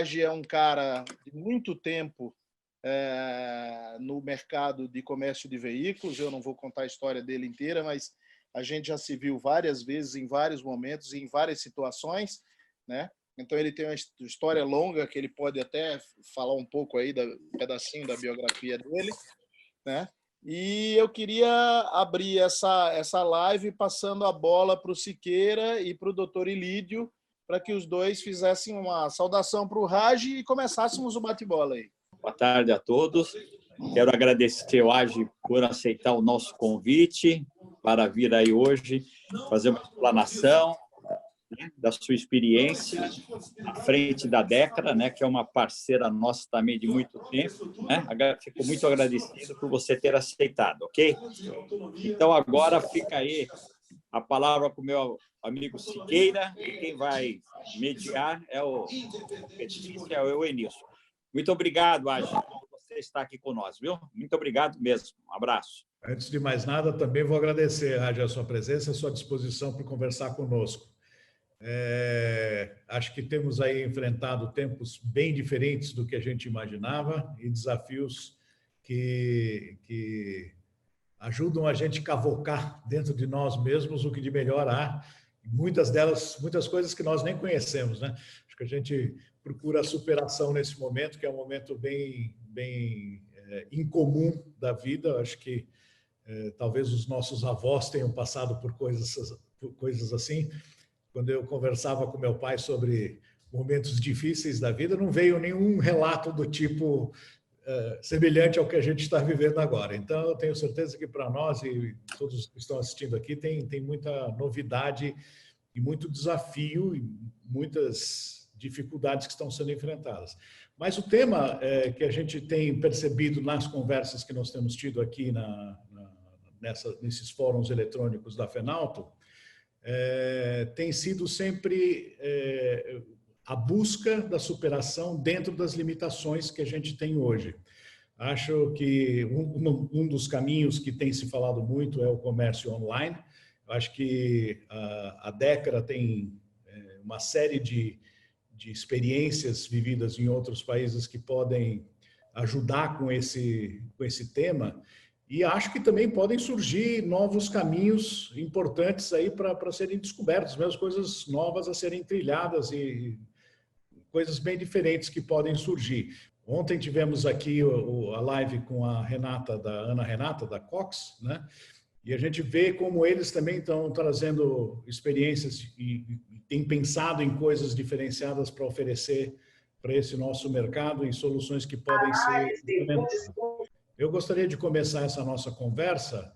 Raj é um cara de muito tempo no mercado de comércio de veículos. Eu não vou contar a história dele inteira, mas a gente já se viu várias vezes, em vários momentos e em várias situações, né? Então, ele tem uma história longa que ele pode até falar um pouco aí, um pedacinho da biografia dele, né? E eu queria abrir essa live passando a bola para o Siqueira e para o doutor Ilídio, para que os dois fizessem uma saudação para o Raj e começássemos o bate-bola aí. Boa tarde a todos. Quero agradecer ao Agi por aceitar o nosso convite para vir aí hoje fazer uma explanação, né, da sua experiência à frente da Decra, né, que é uma parceira nossa também de muito tempo, né? Fico muito agradecido por você ter aceitado, ok? Então, agora fica aí a palavra para o meu amigo Siqueira, e quem vai mediar é o Enilson. Muito obrigado, Agi, por você estar aqui conosco, viu? Muito obrigado mesmo. Um abraço. Antes de mais nada, também vou agradecer, Agi, a sua presença, a sua disposição para conversar conosco. Acho que temos aí enfrentado tempos bem diferentes do que a gente imaginava e desafios que ajudam a gente a cavocar dentro de nós mesmos o que de melhor há. Muitas coisas que nós nem conhecemos, né? Acho que a gente procura a superação nesse momento, que é um momento bem incomum da vida. Acho que talvez os nossos avós tenham passado por coisas assim. Quando eu conversava com meu pai sobre momentos difíceis da vida, não veio nenhum relato do tipo semelhante ao que a gente está vivendo agora. Então, eu tenho certeza que para nós e todos que estão assistindo aqui tem muita novidade e muito desafio e muitas dificuldades que estão sendo enfrentadas. Mas o tema que a gente tem percebido nas conversas que nós temos tido aqui nesses fóruns eletrônicos da Fenalto tem sido sempre a busca da superação dentro das limitações que a gente tem hoje. Acho que um dos caminhos que tem se falado muito é o comércio online. Acho que a Decra tem uma série de experiências vividas em outros países que podem ajudar com esse tema. E acho que também podem surgir novos caminhos importantes aí para serem descobertos, mesmo coisas novas a serem trilhadas e coisas bem diferentes que podem surgir. Ontem tivemos aqui a live com a Ana Renata, da Cox, né? E a gente vê como eles também estão trazendo experiências e têm pensado em coisas diferenciadas para oferecer para esse nosso mercado e soluções que podem ser implementadas. Eu gostaria de começar essa nossa conversa,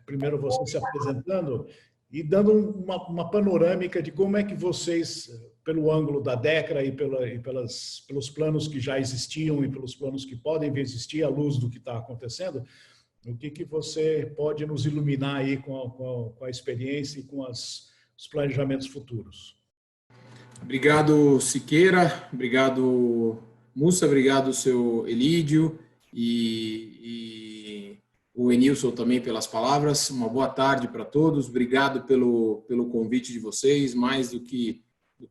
primeiro você se apresentando e dando uma panorâmica de como é que vocês, pelo ângulo da Decra e pelos planos que já existiam e pelos planos que podem vir a existir à luz do que está acontecendo, o que você pode nos iluminar aí com a experiência e com os planejamentos futuros. Obrigado, Siqueira. Obrigado, Mussa. Obrigado, seu Elídio. E o Enilson também pelas palavras. Uma boa tarde para todos. Obrigado pelo convite de vocês. Mais do que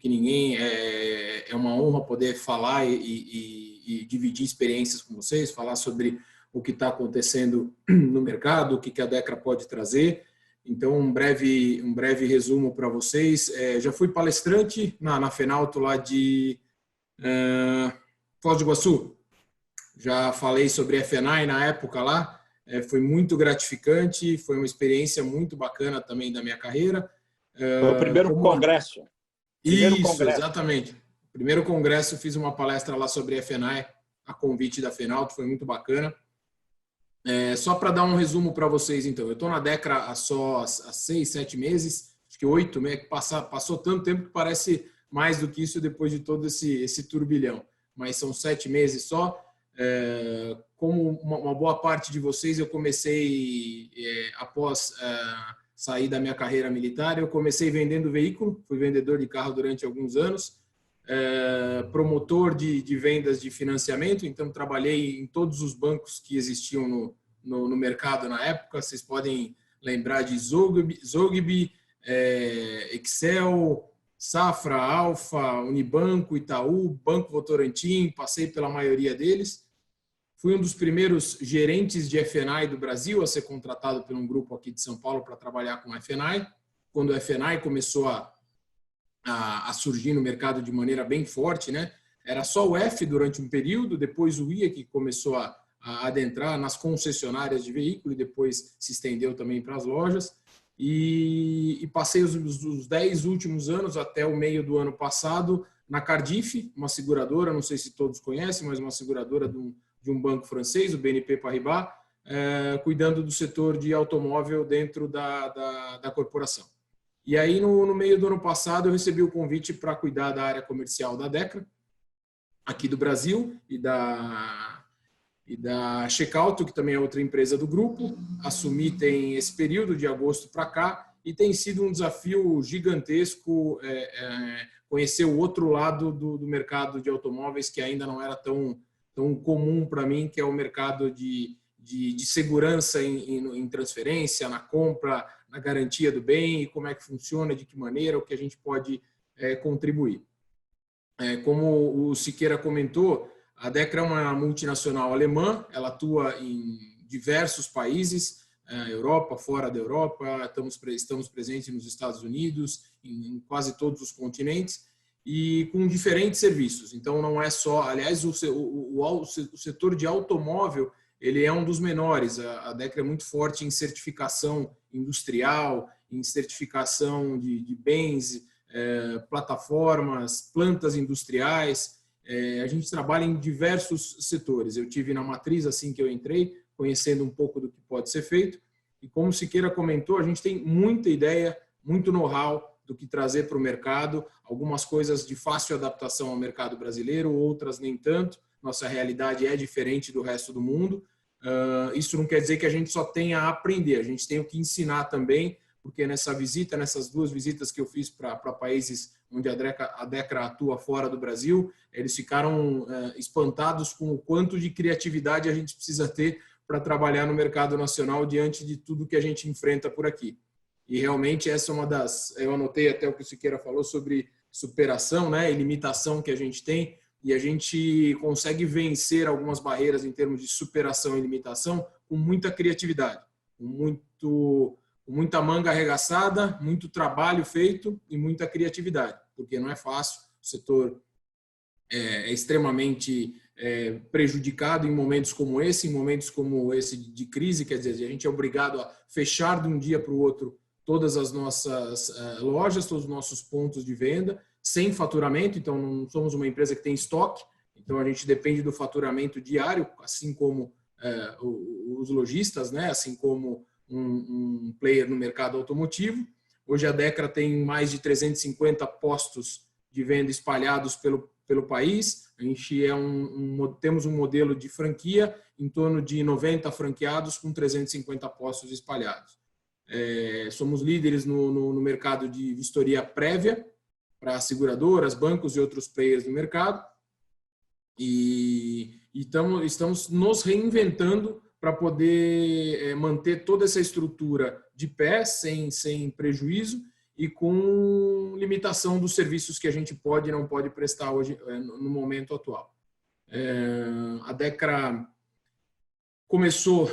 ninguém, é uma honra poder falar e dividir experiências com vocês, falar sobre o que está acontecendo no mercado, o que a Decra pode trazer. Então, um breve resumo para vocês. Já fui palestrante na Fenalto lá de Foz do Iguaçu. Já falei sobre a FNAI na época lá. Foi muito gratificante, foi uma experiência muito bacana também da minha carreira. Foi o primeiro congresso. Isso, exatamente. Primeiro congresso, fiz uma palestra lá sobre a FNAI, a convite da Fenalto, foi muito bacana. Só para dar um resumo para vocês, então. Eu estou na Decra há 6, 7 meses, acho que 8 meses, passou tanto tempo que parece mais do que isso depois de todo esse turbilhão. Mas são 7 meses só. Como uma boa parte de vocês, eu comecei, após sair da minha carreira militar, eu comecei vendendo veículo, fui vendedor de carro durante alguns anos, promotor de vendas de financiamento, então trabalhei em todos os bancos que existiam no mercado na época. Vocês podem lembrar de Zogby, Excel, Safra, Alfa, Unibanco, Itaú, Banco Votorantim, passei pela maioria deles. Fui um dos primeiros gerentes de F&I do Brasil a ser contratado por um grupo aqui de São Paulo para trabalhar com F&I. Quando o F&I começou a surgir no mercado de maneira bem forte, né? Era só o F durante um período, depois o I que começou a adentrar nas concessionárias de veículo e depois se estendeu também para as lojas. E passei os 10 últimos anos, até o meio do ano passado, na Cardif, uma seguradora, não sei se todos conhecem, mas uma seguradora de um banco francês, o BNP Paribas, cuidando do setor de automóvel dentro da corporação. E aí, no meio do ano passado, eu recebi o convite para cuidar da área comercial da Dekra, aqui do Brasil, e da Checkout, que também é outra empresa do grupo. Assumi tem esse período de agosto para cá, e tem sido um desafio gigantesco conhecer o outro lado do mercado de automóveis, que ainda não era tão comum para mim, que é o mercado de segurança em transferência, na compra, na garantia do bem, e como é que funciona, de que maneira, o que a gente pode contribuir. Como o Siqueira comentou, a Dekra é uma multinacional alemã, ela atua em diversos países, Europa, fora da Europa, estamos presentes nos Estados Unidos, em quase todos os continentes, e com diferentes serviços. Então, não é só... Aliás, o setor de automóvel, ele é um dos menores. A Dekra é muito forte em certificação industrial, em certificação de bens, plataformas, plantas industriais. A gente trabalha em diversos setores. Eu tive na matriz assim que eu entrei, conhecendo um pouco do que pode ser feito. E como o Siqueira comentou, a gente tem muita ideia, muito know-how do que trazer para o mercado, algumas coisas de fácil adaptação ao mercado brasileiro, outras nem tanto. Nossa realidade é diferente do resto do mundo. Isso não quer dizer que a gente só tenha a aprender, a gente tem o que ensinar também, porque nessas 2 visitas que eu fiz para países onde a Dekra atua fora do Brasil, eles ficaram espantados com o quanto de criatividade a gente precisa ter para trabalhar no mercado nacional diante de tudo que a gente enfrenta por aqui. E realmente essa é uma das... Eu anotei até o que o Siqueira falou sobre superação, né, e limitação que a gente tem, e a gente consegue vencer algumas barreiras em termos de superação e limitação com muita criatividade, com muita manga arregaçada, muito trabalho feito e muita criatividade, porque não é fácil, o setor é extremamente prejudicado em momentos como esse de crise, quer dizer, a gente é obrigado a fechar de um dia para o outro todas as nossas lojas, todos os nossos pontos de venda, sem faturamento, então não somos uma empresa que tem estoque, então a gente depende do faturamento diário, assim como os lojistas, né? Assim como um player no mercado automotivo. Hoje a Dekra tem mais de 350 postos de venda espalhados pelo país. A gente temos um modelo de franquia em torno de 90 franqueados com 350 postos espalhados. Somos líderes no mercado de vistoria prévia para seguradoras, bancos e outros players no mercado. E estamos nos reinventando para poder manter toda essa estrutura de pé, sem prejuízo e com limitação dos serviços que a gente pode e não pode prestar hoje, no momento atual. A Dekra começou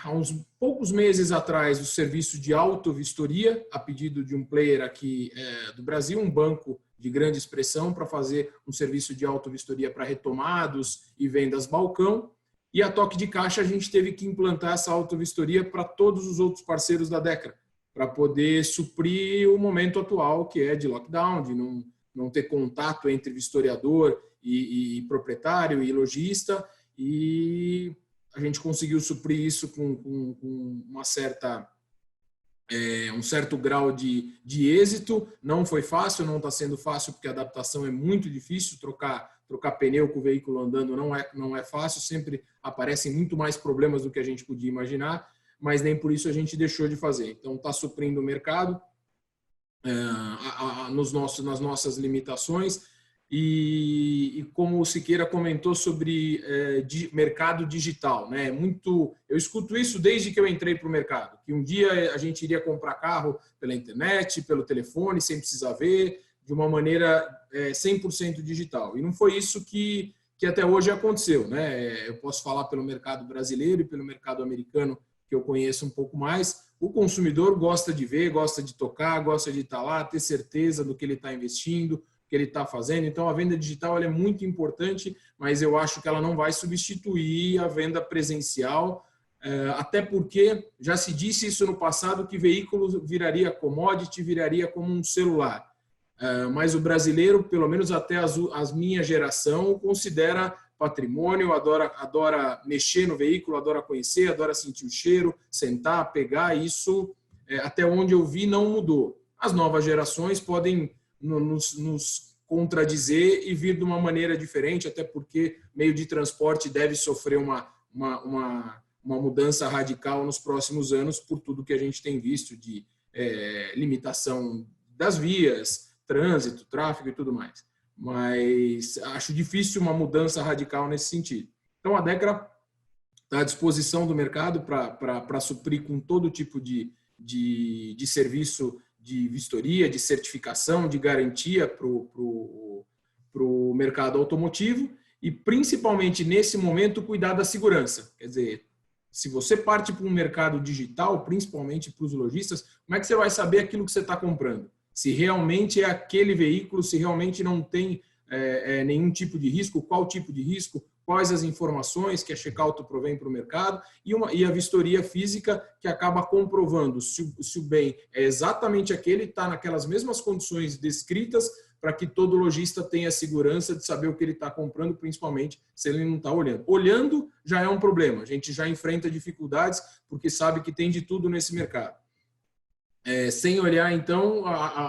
há uns poucos meses atrás o serviço de autovistoria, a pedido de um player aqui do Brasil, um banco de grande expressão, para fazer um serviço de autovistoria para retomados e vendas balcão. E a toque de caixa a gente teve que implantar essa autovistoria para todos os outros parceiros da Dekra, para poder suprir o momento atual, que é de lockdown, de não ter contato entre vistoriador e proprietário e lojista. E a gente conseguiu suprir isso com uma certa, um certo grau de êxito. Não foi fácil, não está sendo fácil, porque a adaptação é muito difícil. Trocar pneu com o veículo andando não é fácil, sempre aparecem muito mais problemas do que a gente podia imaginar, mas nem por isso a gente deixou de fazer. Então, está suprindo o mercado nas nossas limitações. e como o Siqueira comentou sobre mercado digital, né? Eu escuto isso desde que eu entrei para o mercado, que um dia a gente iria comprar carro pela internet, pelo telefone, sem precisar ver, de uma maneira 100% digital. E não foi isso que até hoje aconteceu, né? Eu posso falar pelo mercado brasileiro e pelo mercado americano, que eu conheço um pouco mais. O consumidor gosta de ver, gosta de tocar, gosta de estar lá, ter certeza do que ele está investindo, que ele está fazendo. Então, a venda digital ela é muito importante, mas eu acho que ela não vai substituir a venda presencial, até porque já se disse isso no passado, que veículo viraria commodity, viraria como um celular. Mas o brasileiro, pelo menos até a minha geração, considera patrimônio, adora mexer no veículo, adora conhecer, adora sentir o cheiro, sentar, pegar. Isso, até onde eu vi, não mudou. As novas gerações podem nos contradizer e vir de uma maneira diferente, até porque meio de transporte deve sofrer uma mudança radical nos próximos anos por tudo que a gente tem visto de limitação das vias, trânsito, tráfego e tudo mais. Mas acho difícil uma mudança radical nesse sentido. Então, a DECRA está à disposição do mercado para suprir com todo tipo de serviço de vistoria, de certificação, de garantia para o mercado automotivo e, principalmente nesse momento, cuidar da segurança. Quer dizer, se você parte para um mercado digital, principalmente para os lojistas, como é que você vai saber aquilo que você está comprando? Se realmente é aquele veículo, se realmente não tem nenhum tipo de risco, qual tipo de risco, quais as informações que a Checauto provém para o mercado e a vistoria física que acaba comprovando se o bem é exatamente aquele, está naquelas mesmas condições descritas para que todo lojista tenha segurança de saber o que ele está comprando, principalmente se ele não está olhando. Olhando já é um problema, a gente já enfrenta dificuldades porque sabe que tem de tudo nesse mercado. Sem olhar, então,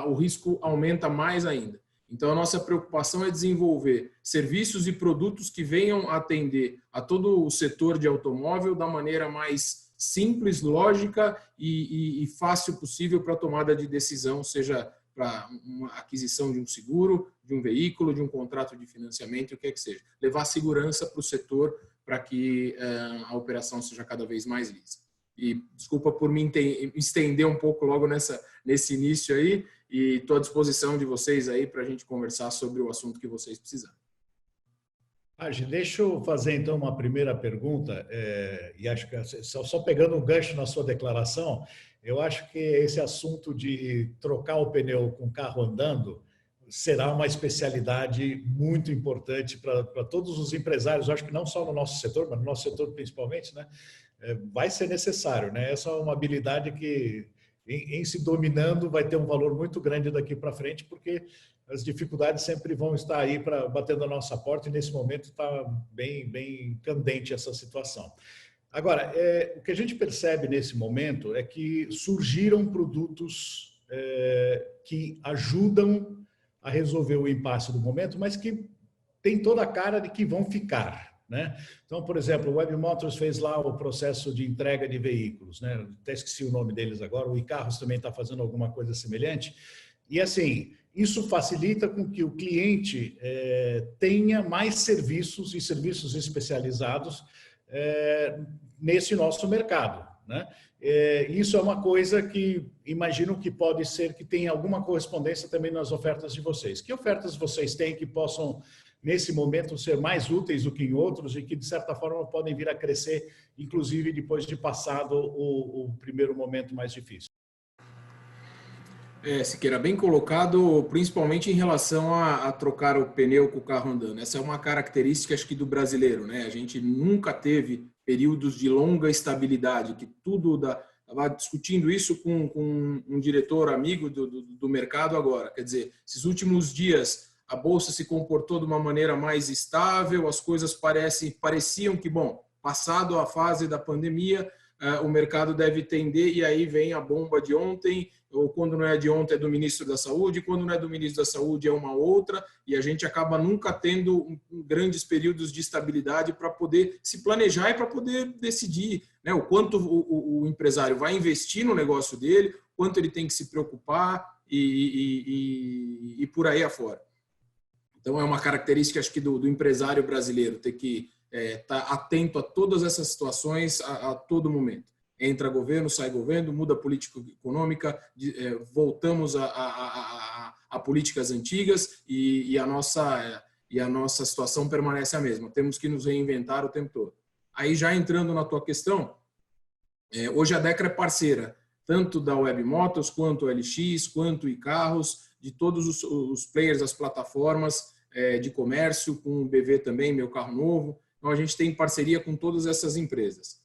o risco aumenta mais ainda. Então, a nossa preocupação é desenvolver serviços e produtos que venham atender a todo o setor de automóvel da maneira mais simples, lógica e fácil possível para a tomada de decisão, seja para uma aquisição de um seguro, de um veículo, de um contrato de financiamento, o que é que seja. Levar segurança para o setor para que a operação seja cada vez mais lisa. E desculpa por me estender um pouco logo nesse início aí, e estou à disposição de vocês aí para a gente conversar sobre o assunto que vocês precisarem. Deixa eu fazer então uma primeira pergunta, e acho que só pegando um gancho na sua declaração, eu acho que esse assunto de trocar o pneu com o carro andando será uma especialidade muito importante para todos os empresários, eu acho que não só no nosso setor, mas no nosso setor principalmente, né? Vai ser necessário, né? Essa é uma habilidade que, em se dominando, vai ter um valor muito grande daqui para frente, porque as dificuldades sempre vão estar aí batendo a nossa porta, e nesse momento está bem candente essa situação. Agora, o que a gente percebe nesse momento é que surgiram produtos que ajudam a resolver o impasse do momento, mas que tem toda a cara de que vão ficar, né? Então, por exemplo, o Web Motors fez lá o processo de entrega de veículos, né? Até esqueci o nome deles agora. O iCarros também está fazendo alguma coisa semelhante. E assim, isso facilita com que o cliente tenha mais serviços e serviços especializados nesse nosso mercado, né? Isso é uma coisa que imagino que pode ser que tenha alguma correspondência também nas ofertas de vocês. Que ofertas vocês têm que possam, nesse momento, ser mais úteis do que em outros e que, de certa forma, podem vir a crescer, inclusive depois de passado o primeiro momento mais difícil? Siqueira, bem colocado, principalmente em relação a trocar o pneu com o carro andando. Essa é uma característica, acho que, do brasileiro, né? A gente nunca teve períodos de longa estabilidade, que tudo estava discutindo isso com um diretor amigo do mercado agora. Quer dizer, esses últimos dias a Bolsa se comportou de uma maneira mais estável, as coisas pareciam que, bom, passado a fase da pandemia, o mercado deve tender, e aí vem a bomba de ontem, ou quando não é de ontem é do ministro da Saúde, quando não é do ministro da Saúde é uma outra, e a gente acaba nunca tendo grandes períodos de estabilidade para poder se planejar e para poder decidir, né, o quanto o empresário vai investir no negócio dele, quanto ele tem que se preocupar e por aí afora. Então, é uma característica, acho que, do empresário brasileiro, ter que estar atento a todas essas situações a todo momento. Entra governo, sai governo, muda a política econômica, voltamos a políticas antigas e a nossa situação permanece a mesma. Temos que nos reinventar o tempo todo. Aí, já entrando na tua questão, hoje a Dekra é parceira tanto da Webmotors, quanto a LX, quanto iCarros, de todos os players, as plataformas de comércio, com o BV também, Meu Carro Novo. Então, a gente tem parceria com todas essas empresas.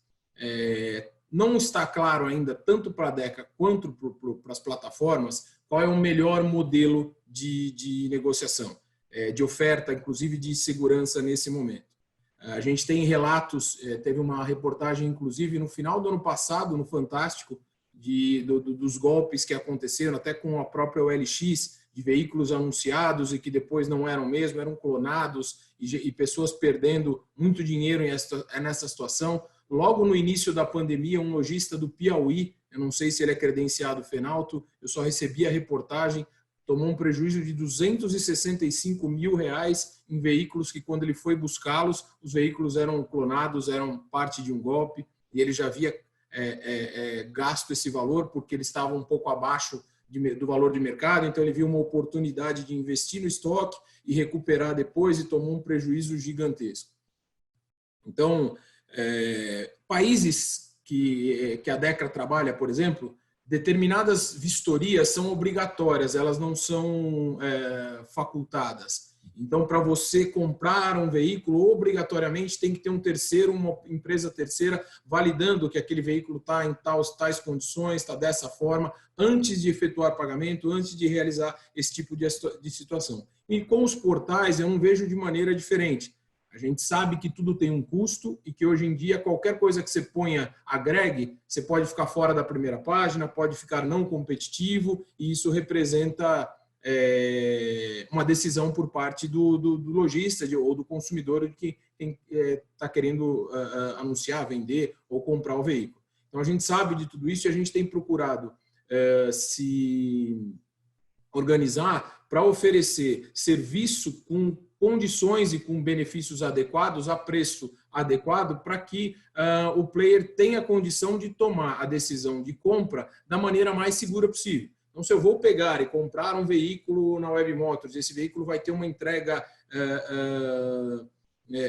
Não está claro ainda, tanto para a Dekra quanto para as plataformas, qual é o melhor modelo de negociação, de oferta, inclusive de segurança nesse momento. A gente tem relatos, teve uma reportagem, inclusive, no final do ano passado, no Fantástico, dos golpes que aconteceram, até com a própria OLX, de veículos anunciados e que depois não eram mesmo, eram clonados e pessoas perdendo muito dinheiro nessa situação. Logo no início da pandemia, um lojista do Piauí, eu não sei se ele é credenciado Fenalto, eu só recebi a reportagem, tomou um prejuízo de R$265 mil em veículos que, quando ele foi buscá-los, os veículos eram clonados, eram parte de um golpe, e ele já havia gasto esse valor porque eles estavam um pouco abaixo do valor de mercado, então ele viu uma oportunidade de investir no estoque e recuperar depois e tomou um prejuízo gigantesco. Então, países que a Dekra trabalha, por exemplo, determinadas vistorias são obrigatórias, elas não são facultadas. Então, para você comprar um veículo, obrigatoriamente tem que ter um terceiro, uma empresa terceira, validando que aquele veículo está em tais condições, está dessa forma, antes de efetuar pagamento, antes de realizar esse tipo de situação. E com os portais, eu não vejo de maneira diferente. A gente sabe que tudo tem um custo e que hoje em dia qualquer coisa que você ponha, agregue, você pode ficar fora da primeira página, pode ficar não competitivo, e isso representa uma decisão por parte do lojista ou do consumidor de quem está querendo anunciar, vender ou comprar o veículo. Então, a gente sabe de tudo isso e a gente tem procurado se organizar para oferecer serviço com condições e com benefícios adequados, a preço adequado, para que o player tenha condição de tomar a decisão de compra da maneira mais segura possível. Então, se eu vou pegar e comprar um veículo na Webmotors, esse veículo vai ter uma entrega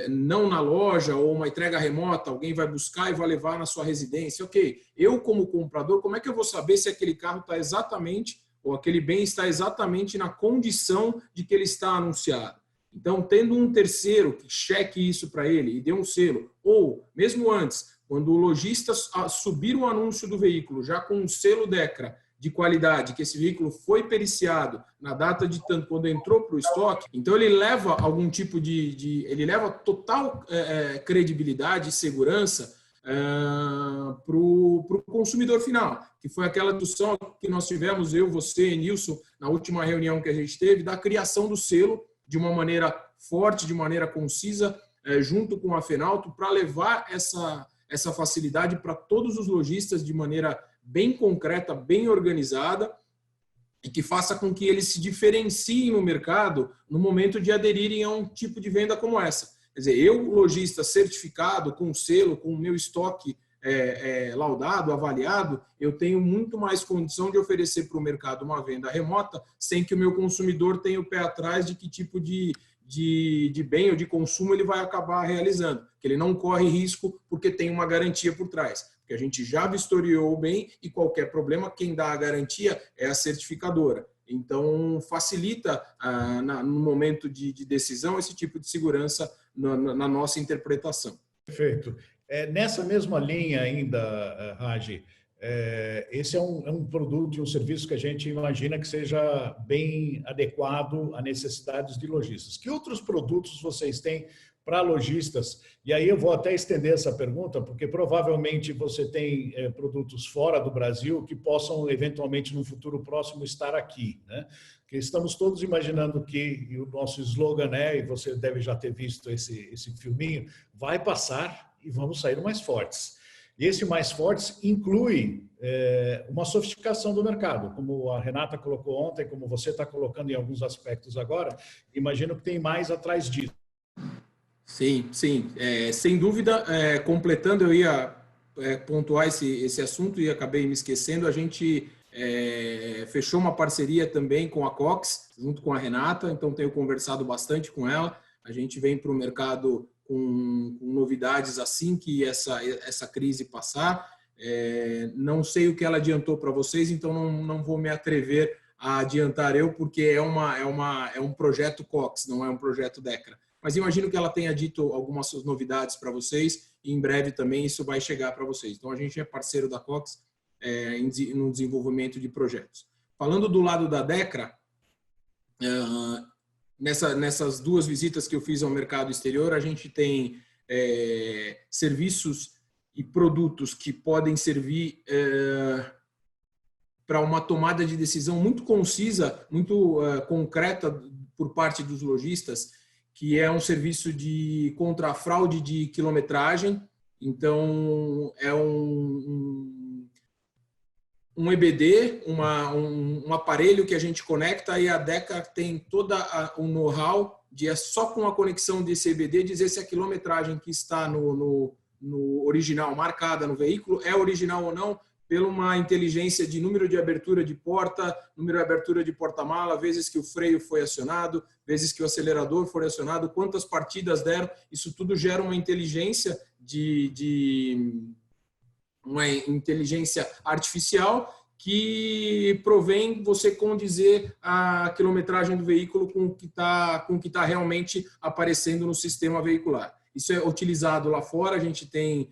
não na loja ou uma entrega remota, alguém vai buscar e vai levar na sua residência. Ok, eu como comprador, como é que eu vou saber se aquele carro está exatamente, ou aquele bem está exatamente na condição de que ele está anunciado? Então, tendo um terceiro que cheque isso para ele e dê um selo, ou mesmo antes, quando o lojista subir o anúncio do veículo já com um selo Dekra de qualidade, que esse veículo foi periciado na data de tanto, quando entrou para o estoque, então ele leva algum tipo ele leva total credibilidade e segurança para o consumidor final, que foi aquela discussão que nós tivemos, eu, você e Nilson, na última reunião que a gente teve, da criação do selo de uma maneira forte, de maneira concisa, junto com a Fenalto, para levar essa facilidade para todos os lojistas de maneira bem concreta, bem organizada, e que faça com que eles se diferenciem no mercado no momento de aderirem a um tipo de venda como essa. Quer dizer, eu, lojista certificado, com selo, com o meu estoque laudado, avaliado, eu tenho muito mais condição de oferecer para o mercado uma venda remota, sem que o meu consumidor tenha o pé atrás de que tipo de bem ou de consumo ele vai acabar realizando, que ele não corre risco porque tem uma garantia por trás. Porque a gente já vistoriou o bem e qualquer problema, quem dá a garantia é a certificadora. Então, facilita no momento de decisão esse tipo de segurança na nossa interpretação. Perfeito. Nessa mesma linha ainda, Raji, esse é um produto e um serviço que a gente imagina que seja bem adequado a necessidades de lojistas. Que outros produtos vocês têm para lojistas? E aí eu vou até estender essa pergunta, porque provavelmente você tem produtos fora do Brasil que possam eventualmente no futuro próximo estar aqui, né? Porque estamos todos imaginando que, e o nosso slogan e você deve já ter visto esse filminho, vai passar e vamos sair mais fortes. E esse mais fortes inclui uma sofisticação do mercado, como a Renata colocou ontem, como você está colocando em alguns aspectos agora, imagino que tem mais atrás disso. Sim, sim. Sem dúvida, completando, eu ia pontuar esse assunto e acabei me esquecendo, a gente fechou uma parceria também com a Cox, junto com a Renata, então tenho conversado bastante com ela. A gente vem para o mercado com novidades assim que essa crise passar. Não sei o que ela adiantou para vocês, então não vou me atrever a adiantar eu, porque é um projeto Cox, não é um projeto DECRA. Mas imagino que ela tenha dito algumas novidades para vocês e em breve também isso vai chegar para vocês. Então a gente é parceiro da Cox no desenvolvimento de projetos. Falando do lado da DECRA, nessas 2 visitas que eu fiz ao mercado exterior, a gente tem serviços e produtos que podem servir para uma tomada de decisão muito concisa, muito concreta por parte dos lojistas, que é um serviço contra a fraude de quilometragem. Então, é um EBD, um aparelho que a gente conecta, e a DECRA tem toda o know-how de só com a conexão desse EBD dizer se a quilometragem que está no original, marcada no veículo, é original ou não, pela uma inteligência de número de abertura de porta, número de abertura de porta-mala, vezes que o freio foi acionado, vezes que o acelerador foi acionado, quantas partidas deram. Isso tudo gera uma inteligência uma inteligência artificial que provém você condizer a quilometragem do veículo com o que está realmente aparecendo no sistema veicular. Isso é utilizado lá fora, a gente tem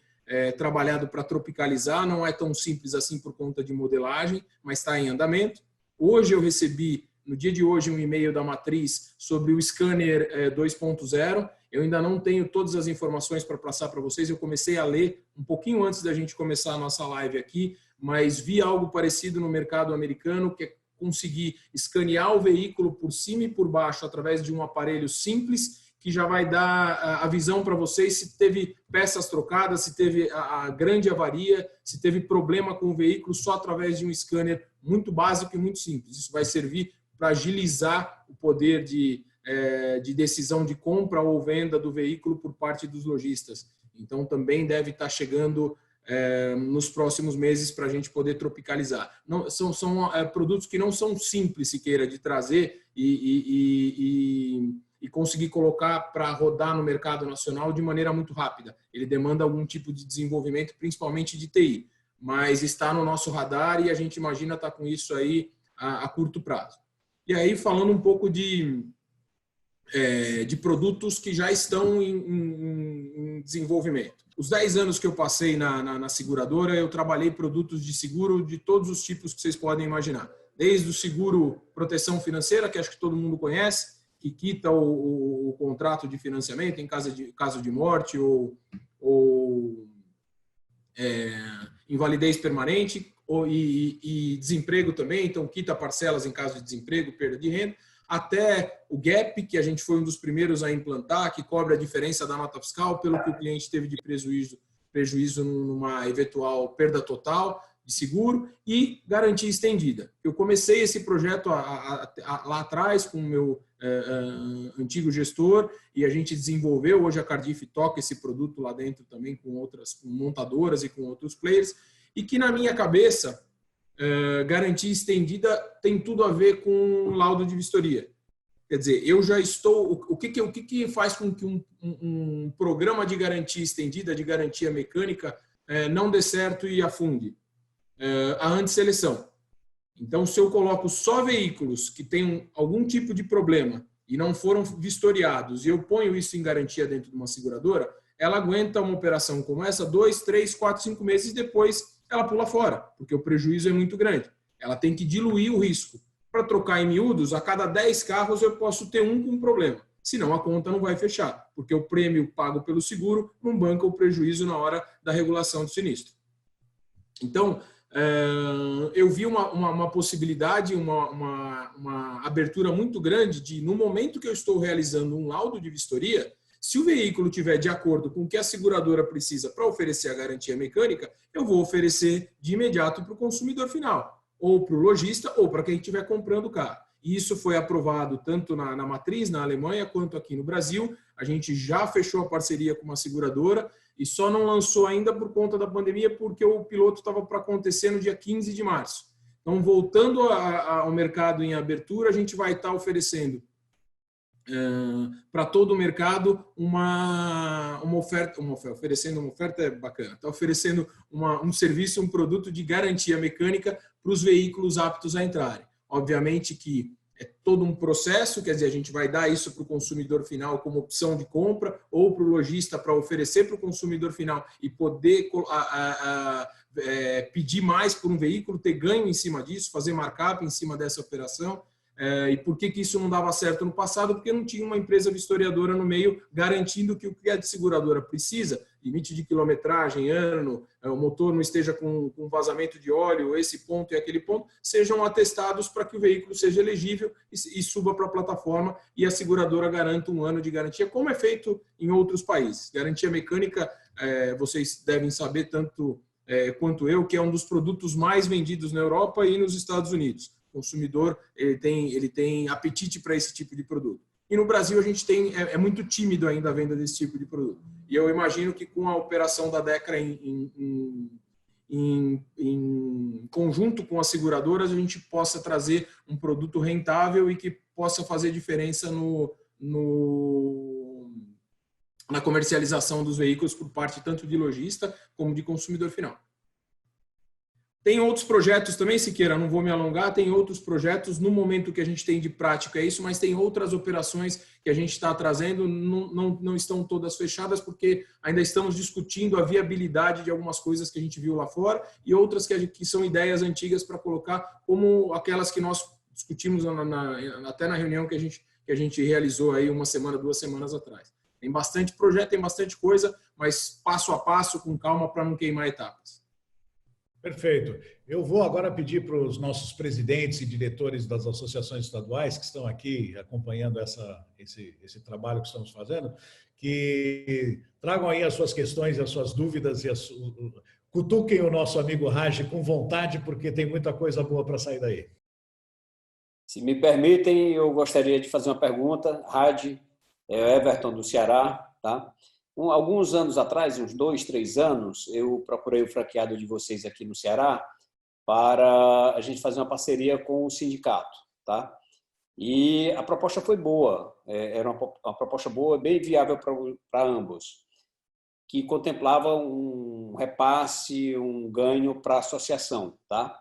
trabalhado para tropicalizar, não é tão simples assim por conta de modelagem, mas está em andamento. Hoje eu recebi, no dia de hoje, um e-mail da Matriz sobre o scanner 2.0. Eu ainda não tenho todas as informações para passar para vocês, eu comecei a ler um pouquinho antes da gente começar a nossa live aqui, mas vi algo parecido no mercado americano, que é conseguir escanear o veículo por cima e por baixo através de um aparelho simples, que já vai dar a visão para vocês se teve peças trocadas, se teve a grande avaria, se teve problema com o veículo, só através de um scanner muito básico e muito simples. Isso vai servir para agilizar o poder de decisão de compra ou venda do veículo por parte dos lojistas. Então, também deve estar chegando nos próximos meses para a gente poder tropicalizar. Não, são produtos que não são simples, Siqueira, de trazer e conseguir colocar para rodar no mercado nacional de maneira muito rápida. Ele demanda algum tipo de desenvolvimento, principalmente de TI, mas está no nosso radar e a gente imagina estar com isso aí a curto prazo. E aí, falando um pouco de produtos que já estão em desenvolvimento. Os 10 anos que eu passei na seguradora, eu trabalhei produtos de seguro de todos os tipos que vocês podem imaginar. Desde o seguro proteção financeira, que acho que todo mundo conhece, que quita o contrato de financiamento em caso de morte ou invalidez permanente e desemprego também, então quita parcelas em caso de desemprego, perda de renda, até o GAP, que a gente foi um dos primeiros a implantar, que cobre a diferença da nota fiscal pelo que o cliente teve de prejuízo numa eventual perda total de seguro, e garantia estendida. Eu comecei esse projeto lá atrás com o meu antigo gestor e a gente desenvolveu. Hoje a Cardif toca esse produto lá dentro também com outras montadoras e com outros players, e que na minha cabeça garantia estendida tem tudo a ver com laudo de vistoria. Quer dizer, eu já estou... O que faz com que um programa de garantia estendida, de garantia mecânica, não dê certo e afunde? A antisseleção. Então, se eu coloco só veículos que têm algum tipo de problema e não foram vistoriados, e eu ponho isso em garantia dentro de uma seguradora, ela aguenta uma operação como essa 2, 3, 4, 5 meses e depois ela pula fora, porque o prejuízo é muito grande. Ela tem que diluir o risco. Para trocar em miúdos, a cada 10 carros eu posso ter um com problema. Senão a conta não vai fechar, porque o prêmio pago pelo seguro não banca o prejuízo na hora da regulação do sinistro. Então, eu vi uma possibilidade, uma abertura muito grande de, no momento que eu estou realizando um laudo de vistoria, Se o veículo tiver de acordo com o que a seguradora precisa para oferecer a garantia mecânica, eu vou oferecer de imediato para o consumidor final, ou para o lojista, ou para quem estiver comprando o carro. E isso foi aprovado tanto na matriz, na Alemanha, quanto aqui no Brasil. A gente já fechou a parceria com uma seguradora e só não lançou ainda por conta da pandemia, porque o piloto estava para acontecer no dia 15 de março. Então, voltando ao mercado em abertura, a gente vai estar oferecendo para todo o mercado uma oferta, oferecendo uma oferta bacana, está oferecendo um serviço, um produto de garantia mecânica para os veículos aptos a entrarem. Obviamente que é todo um processo, quer dizer, a gente vai dar isso para o consumidor final como opção de compra ou para o lojista para oferecer para o consumidor final e poder pedir mais por um veículo, ter ganho em cima disso, fazer markup em cima dessa operação. E por que isso não dava certo no passado? Porque não tinha uma empresa vistoriadora no meio garantindo que o que a seguradora precisa, limite de quilometragem, ano, o motor não esteja com vazamento de óleo, esse ponto e aquele ponto, sejam atestados para que o veículo seja elegível e suba para a plataforma e a seguradora garanta 1 ano de garantia, como é feito em outros países. Garantia mecânica, vocês devem saber tanto quanto eu, que é um dos produtos mais vendidos na Europa e nos Estados Unidos. O consumidor ele tem apetite para esse tipo de produto. E no Brasil a gente é muito tímido ainda a venda desse tipo de produto. E eu imagino que com a operação da Dekra em conjunto com as seguradoras, a gente possa trazer um produto rentável e que possa fazer diferença na comercialização dos veículos por parte tanto de lojista como de consumidor final. Tem outros projetos também, Siqueira, não vou me alongar, tem outros projetos, no momento que a gente tem de prática é isso, mas tem outras operações que a gente está trazendo, não estão todas fechadas, porque ainda estamos discutindo a viabilidade de algumas coisas que a gente viu lá fora e outras que são ideias antigas para colocar, como aquelas que nós discutimos até na reunião que a gente realizou aí 1 semana, 2 semanas atrás. Tem bastante projeto, tem bastante coisa, mas passo a passo, com calma, para não queimar etapas. Perfeito. Eu vou agora pedir para os nossos presidentes e diretores das associações estaduais que estão aqui acompanhando esse trabalho que estamos fazendo, que tragam aí as suas questões, as suas dúvidas e cutuquem o nosso amigo Raj com vontade, porque tem muita coisa boa para sair daí. Se me permitem, eu gostaria de fazer uma pergunta. Raj, Everton do Ceará, tá? Alguns anos atrás, uns 2, 3 anos, eu procurei o franqueado de vocês aqui no Ceará para a gente fazer uma parceria com o sindicato, tá? E a proposta foi boa, era uma proposta boa, bem viável para ambos, que contemplava um repasse, um ganho para a associação, tá?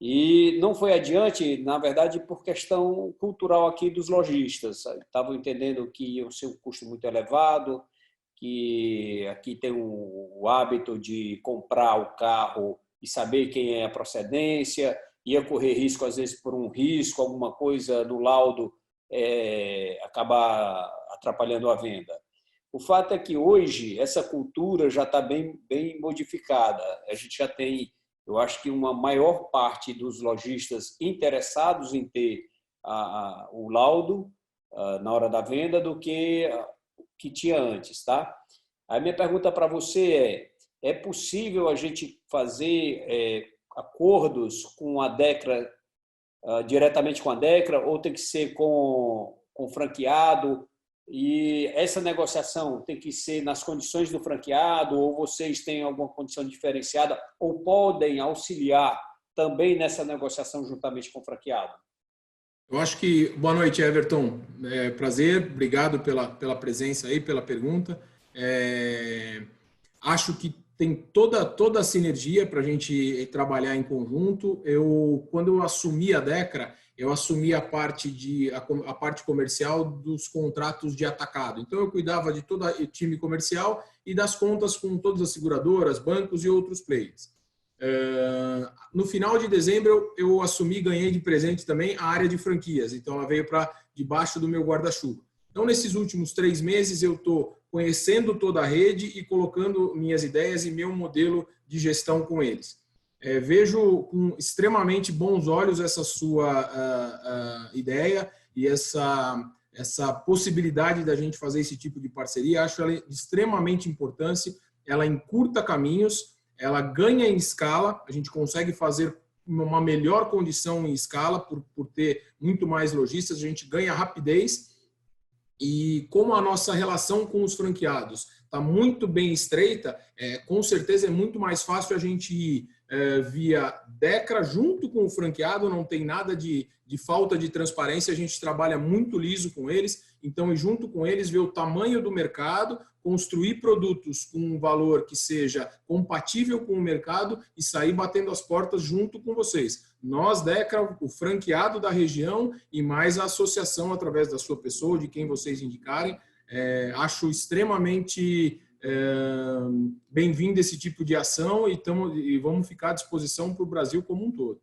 E não foi adiante, na verdade, por questão cultural aqui dos lojistas. Estavam entendendo que ia ser um custo muito elevado, que aqui tem o hábito de comprar o carro e saber quem é a procedência, ia correr risco, às vezes, por um risco, alguma coisa no laudo acabar atrapalhando a venda. O fato é que hoje essa cultura já está bem modificada. A gente já tem, eu acho que uma maior parte dos lojistas interessados em ter o laudo na hora da venda do que tinha antes, tá? A minha pergunta para você é possível a gente fazer acordos com a Dekra, diretamente com a Dekra, ou tem que ser com franqueado? E essa negociação tem que ser nas condições do franqueado, ou vocês têm alguma condição diferenciada, ou podem auxiliar também nessa negociação juntamente com o franqueado? Eu acho que... Boa noite, Everton. Prazer, obrigado pela presença aí, pela pergunta. Acho que tem toda a sinergia para a gente trabalhar em conjunto. Quando eu assumi a Dekra, eu assumi a parte comercial dos contratos de atacado. Então, eu cuidava de todo o time comercial e das contas com todas as seguradoras, bancos e outros players. No final de dezembro, eu assumi e ganhei de presente também a área de franquias. Então, ela veio para debaixo do meu guarda-chuva. Então, nesses últimos 3 meses, eu estou conhecendo toda a rede e colocando minhas ideias e meu modelo de gestão com eles. Vejo com extremamente bons olhos essa sua ideia e essa essa possibilidade da gente fazer esse tipo de parceria. Acho ela de extremamente importância, ela encurta caminhos, ela ganha em escala, a gente consegue fazer uma melhor condição em escala por ter muito mais lojistas, a gente ganha rapidez. E como a nossa relação com os franqueados está muito bem estreita, com certeza é muito mais fácil a gente ir via Decra junto com o franqueado, não tem nada de falta de transparência, a gente trabalha muito liso com eles, então, e junto com eles, ver o tamanho do mercado, construir produtos com um valor que seja compatível com o mercado e sair batendo as portas junto com vocês. Nós, Decra, o franqueado da região e mais a associação através da sua pessoa, de quem vocês indicarem, acho extremamente bem-vindo esse tipo de ação e vamos ficar à disposição para o Brasil como um todo.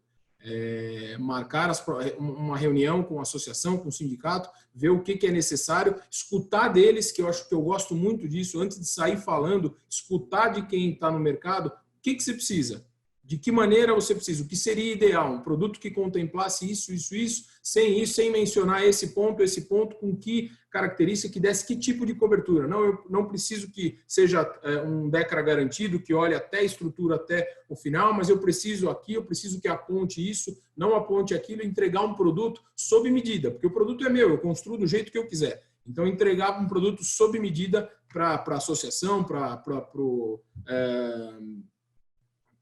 Marcar uma reunião com a associação, com o sindicato, ver o que é necessário, escutar deles, que eu acho que eu gosto muito disso, antes de sair falando, escutar de quem está no mercado, o que você precisa, de que maneira você precisa, o que seria ideal, um produto que contemplasse isso, sem mencionar esse ponto, com que característica, que desse que tipo de cobertura. Não, eu não preciso que seja um Decra garantido, que olhe até a estrutura, até o final, mas eu preciso aqui, eu preciso que aponte isso, não aponte aquilo, entregar um produto sob medida, porque o produto é meu, eu construo do jeito que eu quiser. Então, entregar um produto sob medida para a associação, para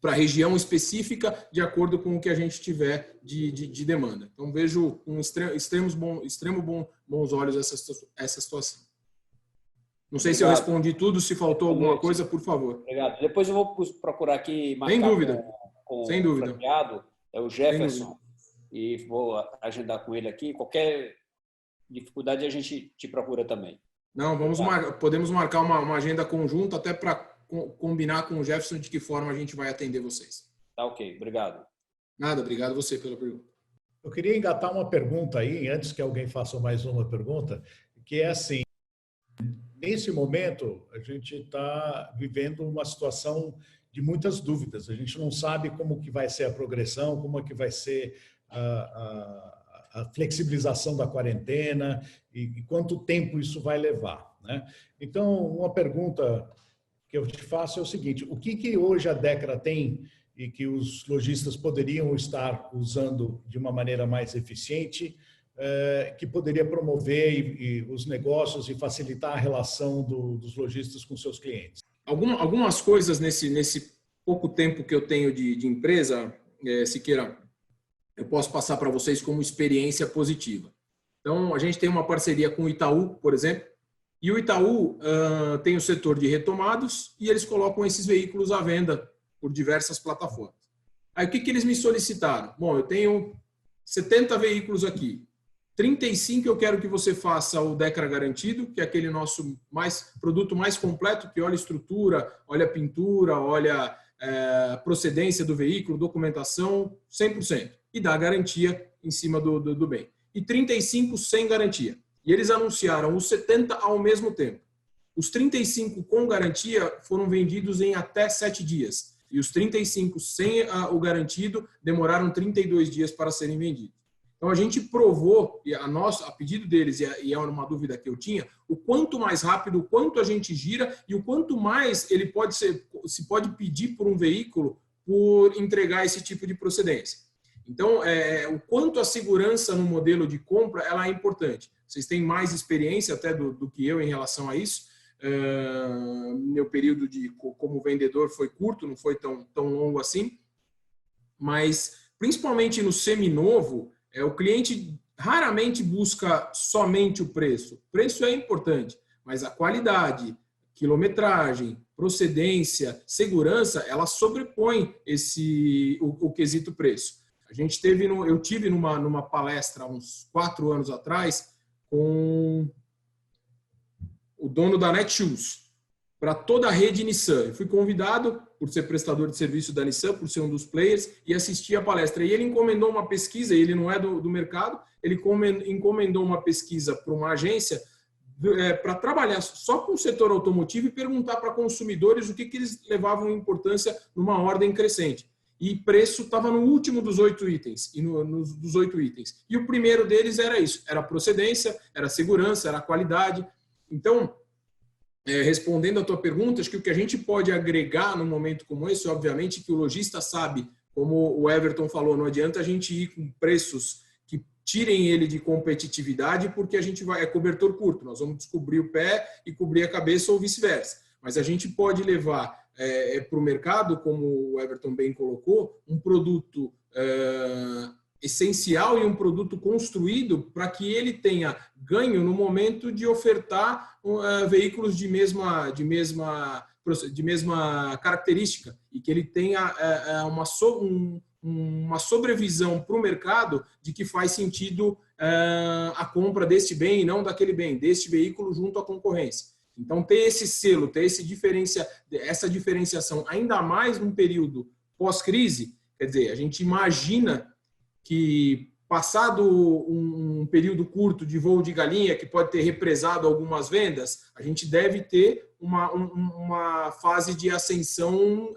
a região específica, de acordo com o que a gente tiver de demanda. Então, vejo com bons olhos essa situação. Não sei se eu respondi tudo, se faltou alguma coisa, por favor. Obrigado. Depois eu vou procurar aqui marcar Sem dúvida. com Sem o dúvida. franqueado, é o Jefferson, e vou agendar com ele aqui. Qualquer dificuldade a gente te procura também. Não, podemos marcar uma agenda conjunta até para combinar com o Jefferson de que forma a gente vai atender vocês. Tá ok, obrigado. Nada, obrigado você pela pergunta. Eu queria engatar uma pergunta aí, antes que alguém faça mais uma pergunta, que é assim, nesse momento a gente está vivendo uma situação de muitas dúvidas, a gente não sabe como que vai ser a progressão, como é que vai ser a flexibilização da quarentena e quanto tempo isso vai levar, né? Então, uma pergunta que eu te faço é o seguinte: o que hoje a Decra tem e que os lojistas poderiam estar usando de uma maneira mais eficiente, que poderia promover os negócios e facilitar a relação dos lojistas com seus clientes? Algumas coisas nesse pouco tempo que eu tenho de empresa, Siqueira, eu posso passar para vocês como experiência positiva. Então, a gente tem uma parceria com o Itaú, por exemplo, e o Itaú tem o setor de retomados e eles colocam esses veículos à venda por diversas plataformas. Aí o que eles me solicitaram? Bom, eu tenho 70 veículos aqui. 35 eu quero que você faça o Decra Garantido, que é aquele nosso produto mais completo, que olha estrutura, olha pintura, olha procedência do veículo, documentação, 100%. E dá garantia em cima do bem. E 35 sem garantia. E eles anunciaram os 70 ao mesmo tempo. Os 35 com garantia foram vendidos em até 7 dias. E os 35 sem o garantido demoraram 32 dias para serem vendidos. Então, a gente provou, a pedido deles, e é uma dúvida que eu tinha, o quanto mais rápido, o quanto a gente gira e o quanto mais ele se pode pedir por um veículo por entregar esse tipo de procedência. Então, o quanto a segurança no modelo de compra ela é importante. Vocês têm mais experiência até do que eu em relação a isso. Meu período como vendedor foi curto, não foi tão longo assim. Mas, principalmente no seminovo, o cliente raramente busca somente o preço. O preço é importante, mas a qualidade, quilometragem, procedência, segurança, ela sobrepõe o quesito preço. Eu tive numa palestra uns 4 anos atrás com o dono da Netshoes para toda a rede Nissan. Eu fui convidado por ser prestador de serviço da Nissan, por ser um dos players, e assisti a palestra. E ele encomendou uma pesquisa, ele não é do mercado, ele encomendou uma pesquisa para uma agência para trabalhar só com o setor automotivo e perguntar para consumidores o que eles levavam em importância numa ordem crescente. e preço estava no último dos 8 itens, dos 8 itens. E o primeiro deles era isso, era procedência, era segurança, era qualidade. Então, respondendo a tua pergunta, acho que o que a gente pode agregar num momento como esse, obviamente que o lojista sabe, como o Everton falou, não adianta a gente ir com preços que tirem ele de competitividade, porque a gente é cobertor curto, nós vamos descobrir o pé e cobrir a cabeça ou vice-versa. Mas a gente pode levar para o mercado, como o Everton bem colocou, um produto essencial e um produto construído para que ele tenha ganho no momento de ofertar veículos de mesma característica e que ele tenha uma sobrevisão para o mercado de que faz sentido a compra deste bem e não daquele bem, deste veículo junto à concorrência. Então, ter esse selo, ter essa diferenciação, ainda mais num período pós-crise, quer dizer, a gente imagina que, passado um período curto de voo de galinha, que pode ter represado algumas vendas, a gente deve ter uma fase de ascensão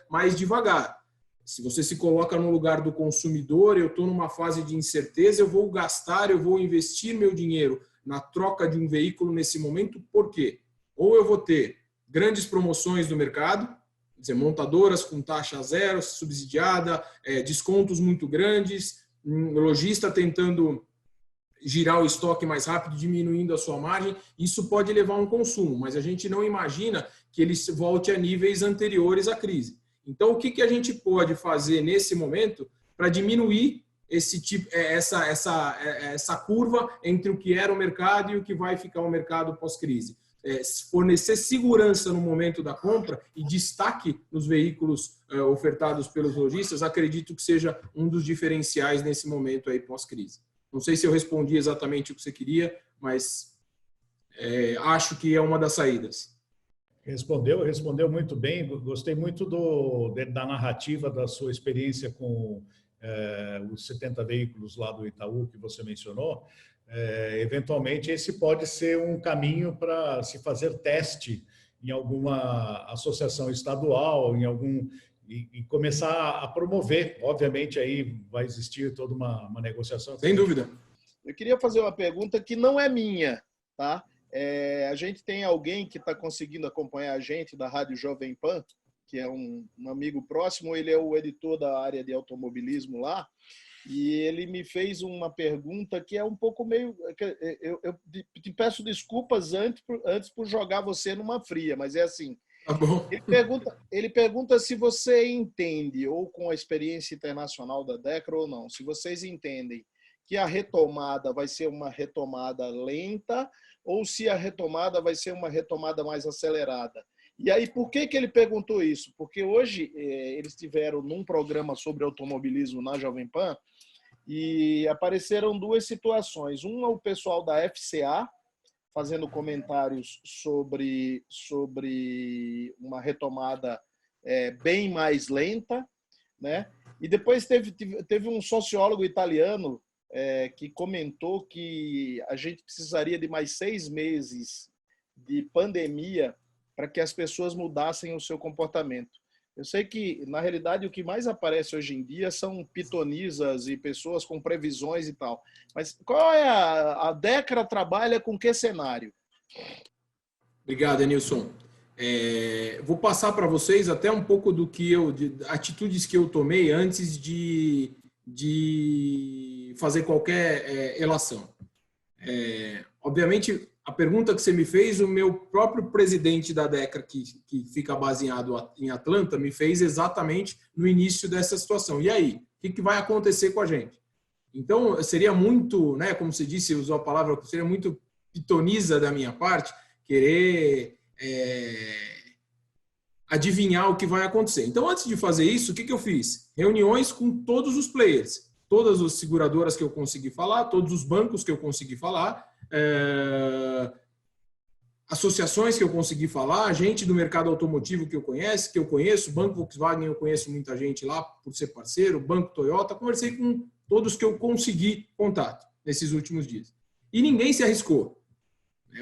mais devagar. Se você se coloca no lugar do consumidor, eu estou numa fase de incerteza, eu vou gastar, eu vou investir meu dinheiro na troca de um veículo nesse momento, por quê? Ou eu vou ter grandes promoções no mercado, quer dizer, montadoras com taxa zero, subsidiada, descontos muito grandes, lojista tentando girar o estoque mais rápido, diminuindo a sua margem, isso pode levar a um consumo, mas a gente não imagina que ele volte a níveis anteriores à crise. Então, o que a gente pode fazer nesse momento para diminuir essa curva entre o que era o mercado e o que vai ficar o mercado pós-crise? Fornecer segurança no momento da compra e destaque nos veículos ofertados pelos lojistas, acredito que seja um dos diferenciais nesse momento aí pós-crise. Não sei se eu respondi exatamente o que você queria, mas acho que é uma das saídas. Respondeu muito bem. Gostei muito da narrativa da sua experiência com os 70 veículos lá do Itaú que você mencionou. Eventualmente, esse pode ser um caminho para se fazer teste em alguma associação estadual, e começar a promover. Obviamente, aí vai existir toda uma negociação. Sem dúvida. Eu queria fazer uma pergunta que não é minha, tá? A gente tem alguém que está conseguindo acompanhar a gente da Rádio Jovem Pan, que é um amigo próximo, ele é o editor da área de automobilismo lá, e ele me fez uma pergunta que é um pouco meio... Eu te peço desculpas antes por jogar você numa fria, mas é assim. Tá bom. Ele pergunta se você entende, ou com a experiência internacional da Dekra ou não, se vocês entendem que a retomada vai ser uma retomada lenta ou se a retomada vai ser uma retomada mais acelerada. E aí, por que ele perguntou isso? Porque hoje eles tiveram num programa sobre automobilismo na Jovem Pan e apareceram duas situações. Uma, o pessoal da FCA fazendo comentários sobre uma retomada bem mais lenta, né? E depois teve um sociólogo italiano que comentou que a gente precisaria de mais 6 meses de pandemia para que as pessoas mudassem o seu comportamento. Eu sei que, na realidade, o que mais aparece hoje em dia são pitonisas e pessoas com previsões e tal. Mas qual é a Dekra trabalha com que cenário? Obrigado, Enilson. Vou passar para vocês até um pouco de atitudes que eu tomei antes de fazer qualquer relação. Obviamente, a pergunta que você me fez, o meu próprio presidente da Dekra, que fica baseado em Atlanta, me fez exatamente no início dessa situação. E aí? O que vai acontecer com a gente? Então, seria muito, né, como você disse, usou a palavra, seria muito pitoniza da minha parte querer adivinhar o que vai acontecer. Então, antes de fazer isso, o que eu fiz? Reuniões com todos os players, todas as seguradoras que eu consegui falar, todos os bancos que eu consegui falar, associações que eu consegui falar, gente do mercado automotivo que eu conheço, Banco Volkswagen eu conheço muita gente lá por ser parceiro, Banco Toyota, conversei com todos que eu consegui contato nesses últimos dias. E ninguém se arriscou.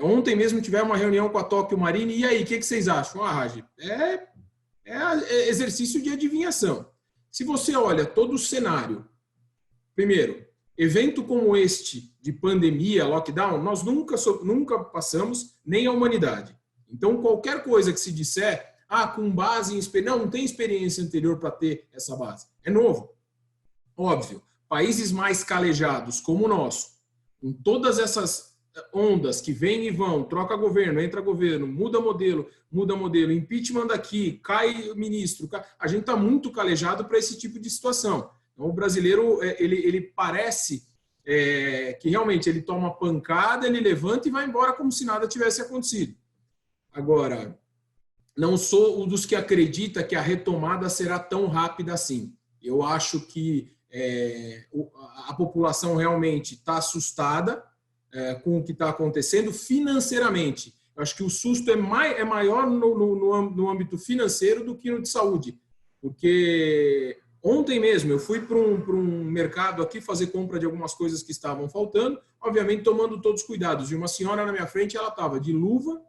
Ontem mesmo tivemos uma reunião com a Tóquio Marine, e aí, o que vocês acham? Raj, é exercício de adivinhação. Se você olha todo o cenário, primeiro, evento como este de pandemia, lockdown, nós nunca passamos, nem a humanidade. Então, qualquer coisa que se disser, com base em... Não tem experiência anterior para ter essa base. É novo. Óbvio, países mais calejados como o nosso, com todas essas ondas que vêm e vão, troca governo, entra governo, muda modelo, impeachment daqui, cai ministro, a gente está muito calejado para esse tipo de situação. Então, o brasileiro, ele parece que realmente ele toma pancada, ele levanta e vai embora como se nada tivesse acontecido. Agora, não sou um dos que acredita que a retomada será tão rápida assim. Eu acho que a população realmente está assustada com o que está acontecendo financeiramente. Eu acho que o susto é maior no âmbito financeiro do que no de saúde. Porque ontem mesmo eu fui para um mercado aqui fazer compra de algumas coisas que estavam faltando, obviamente tomando todos os cuidados. E uma senhora na minha frente, ela estava de luva,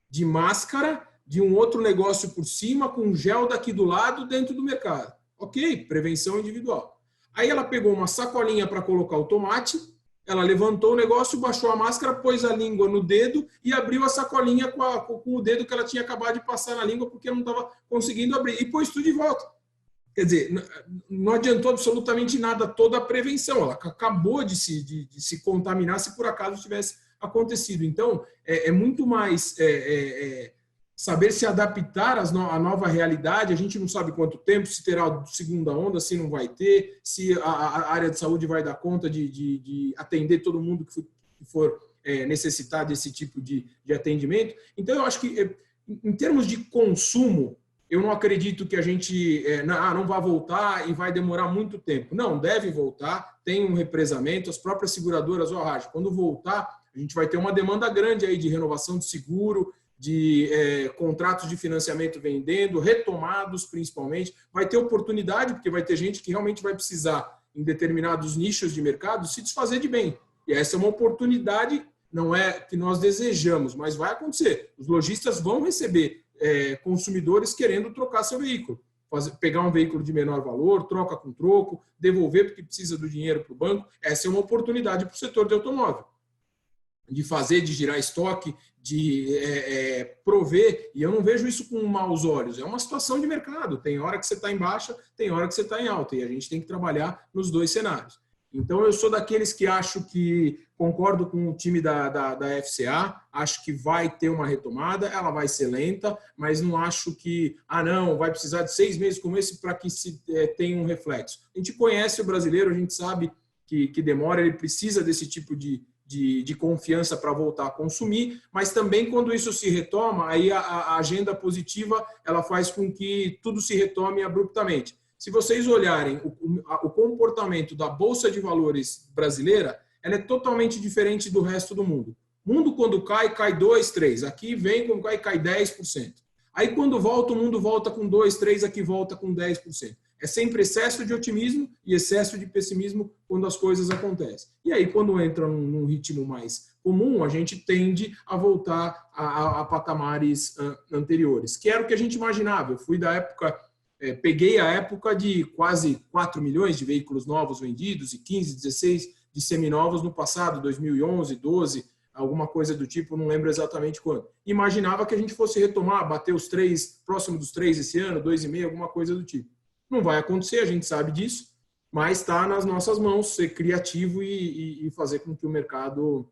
de máscara, de um outro negócio por cima, com gel daqui do lado dentro do mercado. Ok, prevenção individual. Aí ela pegou uma sacolinha para colocar o tomate, ela levantou o negócio, baixou a máscara, pôs a língua no dedo e abriu a sacolinha com o dedo que ela tinha acabado de passar na língua porque não estava conseguindo abrir. E pôs tudo de volta. Quer dizer, não adiantou absolutamente nada toda a prevenção. Ela acabou de se contaminar se por acaso tivesse acontecido. Então, é muito mais saber se adaptar à nova realidade. A gente não sabe quanto tempo, se terá segunda onda, se não vai ter, se a área de saúde vai dar conta de atender todo mundo que for necessitar desse tipo de atendimento. Então, eu acho que, em termos de consumo, eu não acredito que a gente não vai voltar e vai demorar muito tempo. Não, deve voltar, tem um represamento, as próprias seguradoras, quando voltar, a gente vai ter uma demanda grande aí de renovação de seguro, de contratos de financiamento vendendo, retomados principalmente. Vai ter oportunidade, porque vai ter gente que realmente vai precisar, em determinados nichos de mercado, se desfazer de bem. E essa é uma oportunidade, não é que nós desejamos, mas vai acontecer. Os lojistas vão receber consumidores querendo trocar seu veículo. Pegar um veículo de menor valor, troca com troco, devolver porque precisa do dinheiro para o banco. Essa é uma oportunidade para o setor de automóvel. De girar estoque, de prover, e eu não vejo isso com maus olhos, é uma situação de mercado, tem hora que você está em baixa, tem hora que você está em alta, e a gente tem que trabalhar nos dois cenários. Então, eu sou daqueles que acho que, concordo com o time da FCA, acho que vai ter uma retomada, ela vai ser lenta, mas não acho que, não, vai precisar de 6 meses como esse para que se tenha um reflexo. A gente conhece o brasileiro, a gente sabe que demora, ele precisa desse tipo de confiança para voltar a consumir, mas também quando isso se retoma, aí a agenda positiva ela faz com que tudo se retome abruptamente. Se vocês olharem o comportamento da Bolsa de Valores brasileira, ela é totalmente diferente do resto do mundo. O mundo, quando cai 2%, 3%. Aqui vem, quando cai 10%. Aí, quando volta, o mundo volta com 2%, 3%, aqui volta com 10%. É sempre excesso de otimismo e excesso de pessimismo quando as coisas acontecem. E aí, quando entra num ritmo mais comum, a gente tende a voltar a patamares anteriores, que era o que a gente imaginava. Eu fui da época, peguei a época de quase 4 milhões de veículos novos vendidos e 15, 16 de seminovos no passado, 2011, 12, alguma coisa do tipo, não lembro exatamente quando. Imaginava que a gente fosse retomar, bater os 3, próximo dos 3 esse ano, 2,5, alguma coisa do tipo. Não vai acontecer, a gente sabe disso, mas está nas nossas mãos ser criativo e fazer com que o mercado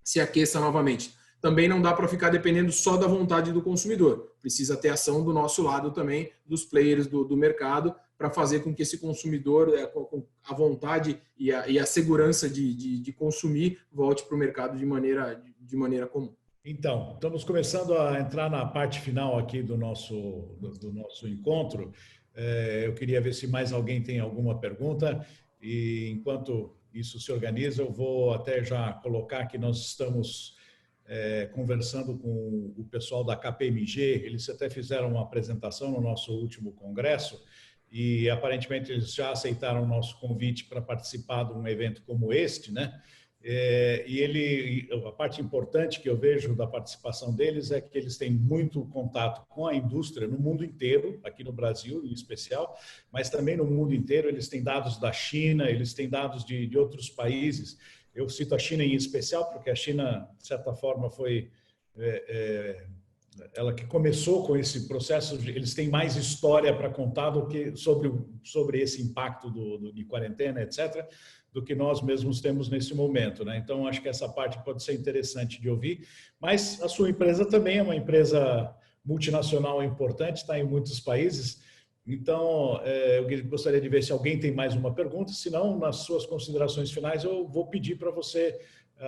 se aqueça novamente. Também não dá para ficar dependendo só da vontade do consumidor. Precisa ter ação do nosso lado também, dos players do mercado, para fazer com que esse consumidor, com a vontade e a segurança de consumir, volte para o mercado de maneira comum. Então, estamos começando a entrar na parte final aqui do nosso encontro. Eu queria ver se mais alguém tem alguma pergunta, e enquanto isso se organiza, eu vou até já colocar que nós estamos conversando com o pessoal da KPMG. Eles até fizeram uma apresentação no nosso último congresso e aparentemente eles já aceitaram o nosso convite para participar de um evento como este, né? E a parte importante que eu vejo da participação deles é que eles têm muito contato com a indústria no mundo inteiro, aqui no Brasil em especial, mas também no mundo inteiro. Eles têm dados da China, eles têm dados de outros países. Eu cito a China em especial porque a China, de certa forma, foi ela que começou com esse processo. Eles têm mais história para contar do que sobre esse impacto de quarentena, etc., do que nós mesmos temos nesse momento, né? Então, acho que essa parte pode ser interessante de ouvir. Mas a sua empresa também é uma empresa multinacional importante, está em muitos países. Então, eu gostaria de ver se alguém tem mais uma pergunta. Se não, nas suas considerações finais, eu vou pedir para você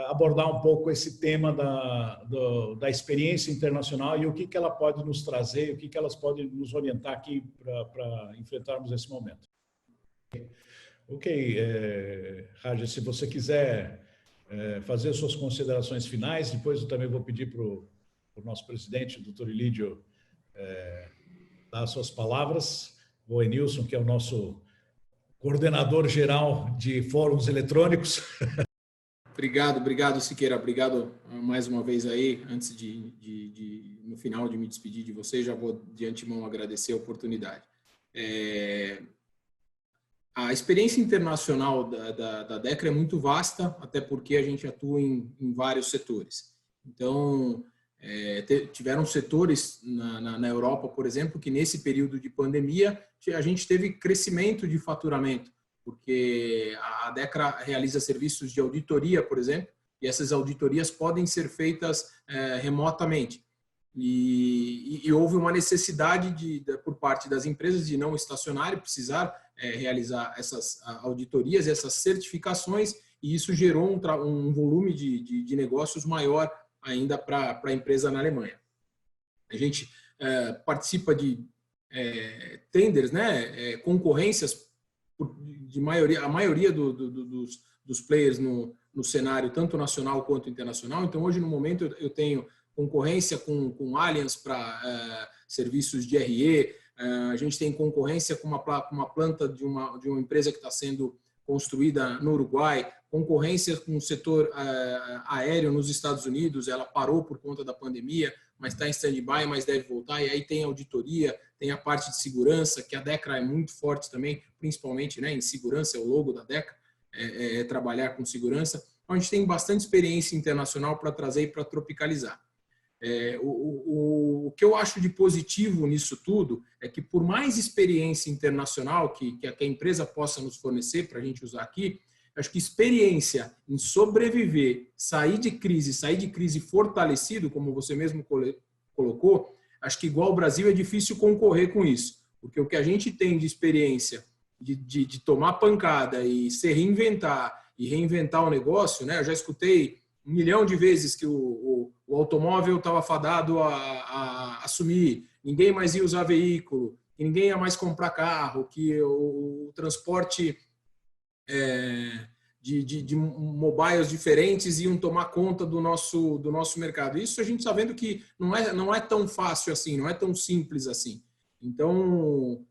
abordar um pouco esse tema da experiência internacional e o que ela pode nos trazer, o que elas podem nos orientar aqui para enfrentarmos esse momento. Ok, Raja, se você quiser fazer suas considerações finais, depois eu também vou pedir para o nosso presidente, o doutor Ilídio, dar as suas palavras. O Enilson, que é o nosso coordenador geral de fóruns eletrônicos. Obrigado, Siqueira. Obrigado mais uma vez aí. Antes no final de me despedir de vocês, já vou de antemão agradecer a oportunidade. A experiência internacional da DECRA é muito vasta, até porque a gente atua em vários setores. Então, tiveram setores na Europa, por exemplo, que nesse período de pandemia a gente teve crescimento de faturamento, porque a DECRA realiza serviços de auditoria, por exemplo, e essas auditorias podem ser feitas remotamente. E houve uma necessidade por parte das empresas de não estacionar e precisar realizar essas auditorias, essas certificações, e isso gerou um volume de negócios maior ainda para a empresa na Alemanha. A gente participa de tenders, né, concorrências a maioria dos players no cenário tanto nacional quanto internacional. Então, hoje, no momento, eu tenho concorrência com Allianz para serviços de RE, a gente tem concorrência com uma planta de uma empresa que está sendo construída no Uruguai, concorrência com o setor aéreo nos Estados Unidos. Ela parou por conta da pandemia, mas está em stand-by, mas deve voltar. E aí tem auditoria, tem a parte de segurança, que a DECRA é muito forte também, principalmente, né, em segurança. É o logo da DECRA, trabalhar com segurança. Então, a gente tem bastante experiência internacional para trazer e para tropicalizar. O que eu acho de positivo nisso tudo é que, por mais experiência internacional que a empresa possa nos fornecer para a gente usar aqui, acho que experiência em sobreviver, sair de crise fortalecido, como você mesmo colocou, acho que igual o Brasil é difícil concorrer com isso, porque o que a gente tem de experiência de tomar pancada e se reinventar e reinventar o negócio, né? Eu já escutei 1 milhão de vezes que o automóvel estava fadado a sumir, ninguém mais ia usar veículo, que ninguém ia mais comprar carro, que o transporte de mobiles diferentes iam tomar conta do nosso mercado. Isso a gente está vendo que não é tão fácil assim, não é tão simples assim. Então,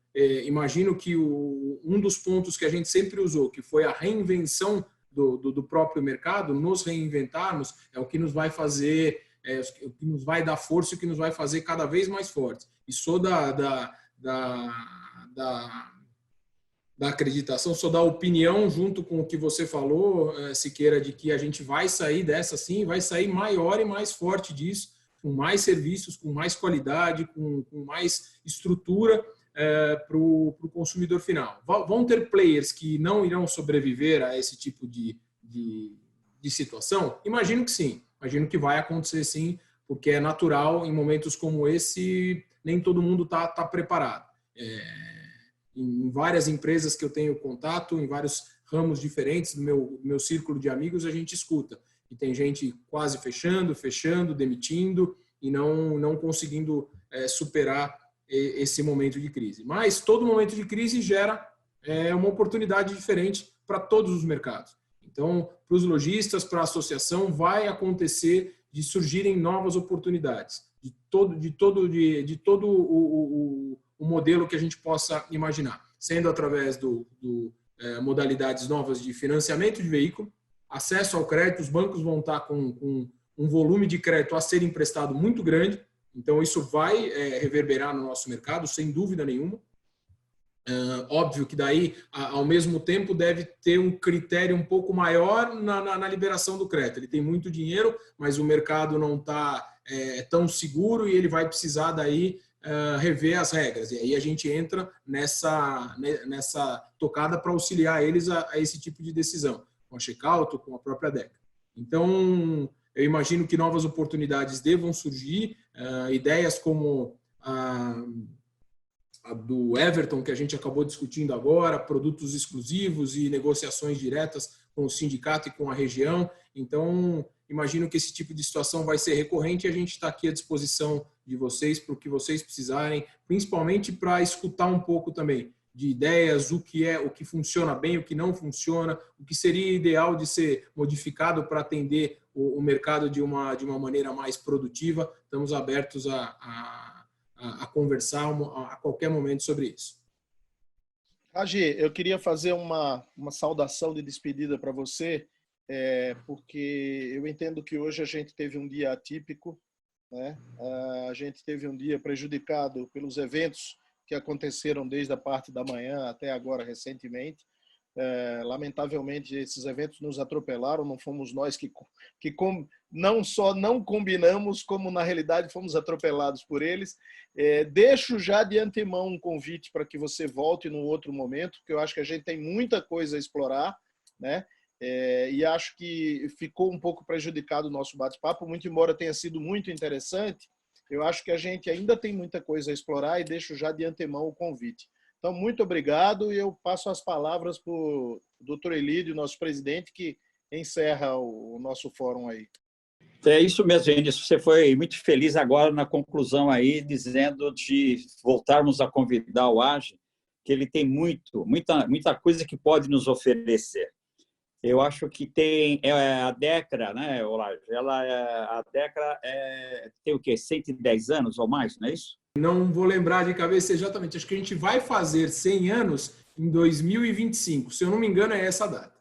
imagino que um dos pontos que a gente sempre usou, que foi a reinvenção do próprio mercado, nos reinventarmos, é o que nos vai fazer, o que nos vai dar força, o que nos vai fazer cada vez mais fortes. E sou da acreditação, sou da opinião, junto com o que você falou, Siqueira, de que a gente vai sair dessa sim, vai sair maior e mais forte disso, com mais serviços, com mais qualidade, com mais estrutura para o consumidor final. Vão ter players que não irão sobreviver a esse tipo de situação? Imagino que sim, imagino que vai acontecer sim, porque é natural, em momentos como esse, nem todo mundo está preparado. Em várias empresas que eu tenho contato, em vários ramos diferentes do meu círculo de amigos, a gente escuta. E tem gente quase fechando, demitindo e não conseguindo superar esse momento de crise. Mas todo momento de crise gera uma oportunidade diferente para todos os mercados. Então, para os lojistas, para a associação, vai acontecer de surgirem novas oportunidades, de todo o modelo que a gente possa imaginar, sendo através modalidades novas de financiamento de veículo, acesso ao crédito, os bancos vão estar com um volume de crédito a ser emprestado muito grande, então isso vai reverberar no nosso mercado, sem dúvida nenhuma. Óbvio que daí, ao mesmo tempo, deve ter um critério um pouco maior na liberação do crédito. Ele tem muito dinheiro, mas o mercado não está tão seguro e ele vai precisar daí rever as regras. E aí a gente entra nessa tocada para auxiliar eles a esse tipo de decisão, com a Checkout, com a própria DECRA. Então, eu imagino que novas oportunidades devam surgir, ideias como a do Everton, que a gente acabou discutindo agora, produtos exclusivos e negociações diretas com o sindicato e com a região. Então, imagino que esse tipo de situação vai ser recorrente e a gente está aqui à disposição de vocês para o que vocês precisarem, principalmente para escutar um pouco também de ideias, o que funciona bem, o que não funciona, o que seria ideal de ser modificado para atender o mercado de uma maneira mais produtiva. Estamos abertos a conversar a qualquer momento sobre isso. Ragi, eu queria fazer uma saudação de despedida para você, porque eu entendo que hoje a gente teve um dia atípico, né? A gente teve um dia prejudicado pelos eventos que aconteceram desde a parte da manhã até agora recentemente. Lamentavelmente, esses eventos nos atropelaram, não fomos nós que não só não combinamos, como na realidade fomos atropelados por eles. Deixo já de antemão um convite para que você volte num outro momento, porque eu acho que a gente tem muita coisa a explorar, né? E acho que ficou um pouco prejudicado o nosso bate-papo, muito embora tenha sido muito interessante. Eu acho que a gente ainda tem muita coisa a explorar e deixo já de antemão o convite. Então, muito obrigado e eu passo as palavras para o Dr. Elídio, nosso presidente, que encerra o nosso fórum aí. É isso mesmo, Vinícius. Você foi muito feliz agora na conclusão aí, dizendo de voltarmos a convidar o AGE, que ele tem muita coisa que pode nos oferecer. Eu acho que tem a DECRA, né, Olavo? A DECRA tem o quê? 110 anos ou mais, não é isso? Não vou lembrar de cabeça exatamente. Acho que a gente vai fazer 100 anos em 2025. Se eu não me engano, é essa data.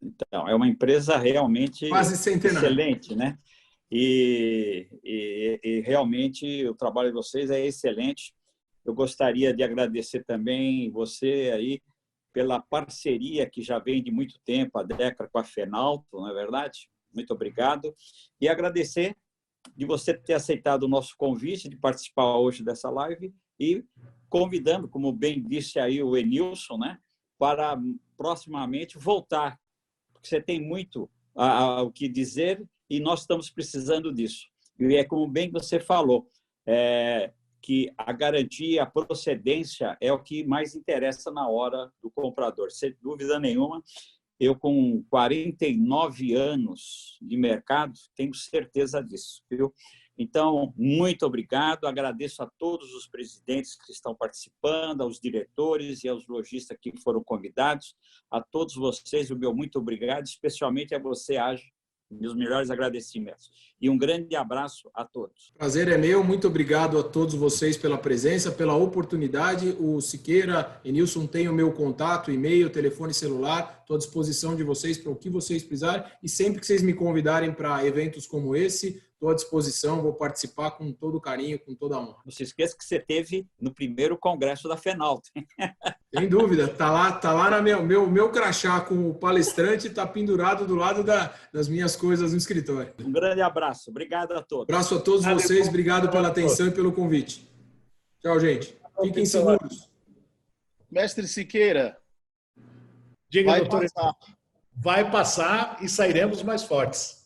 Então, é uma empresa realmente quase centenária, excelente, né? E realmente o trabalho de vocês é excelente. Eu gostaria de agradecer também você aí pela parceria que já vem de muito tempo, a DECRA com a Fenalto, não é verdade? Muito obrigado. E agradecer de você ter aceitado o nosso convite de participar hoje dessa live e convidando, como bem disse aí o Enilson, né, para proximamente voltar, porque você tem muito o que dizer e nós estamos precisando disso. E é como bem você falou, que a garantia, a procedência é o que mais interessa na hora do comprador, sem dúvida nenhuma. Eu, com 49 anos de mercado, tenho certeza disso, viu? Então, muito obrigado. Agradeço a todos os presidentes que estão participando, aos diretores e aos lojistas que foram convidados. A todos vocês, o meu muito obrigado, especialmente a você, AGE. Meus melhores agradecimentos. E um grande abraço a todos. Prazer é meu. Muito obrigado a todos vocês pela presença, pela oportunidade. O Siqueira, Enilson, tem o meu contato, e-mail, telefone celular. Estou à disposição de vocês para o que vocês precisarem. E sempre que vocês me convidarem para eventos como esse, estou à disposição, vou participar com todo carinho, com toda a honra. Não se esqueça que você teve no primeiro congresso da Fenalto. Sem dúvida, tá lá na meu crachá com o palestrante, está pendurado do lado das minhas coisas no escritório. Um grande abraço, obrigado a todos. Abraço a todos vocês, obrigado pela atenção e pelo convite. Tchau, gente. Fiquem seguros. Mestre Siqueira, diga, vai doutor, passar. Vai passar e sairemos mais fortes.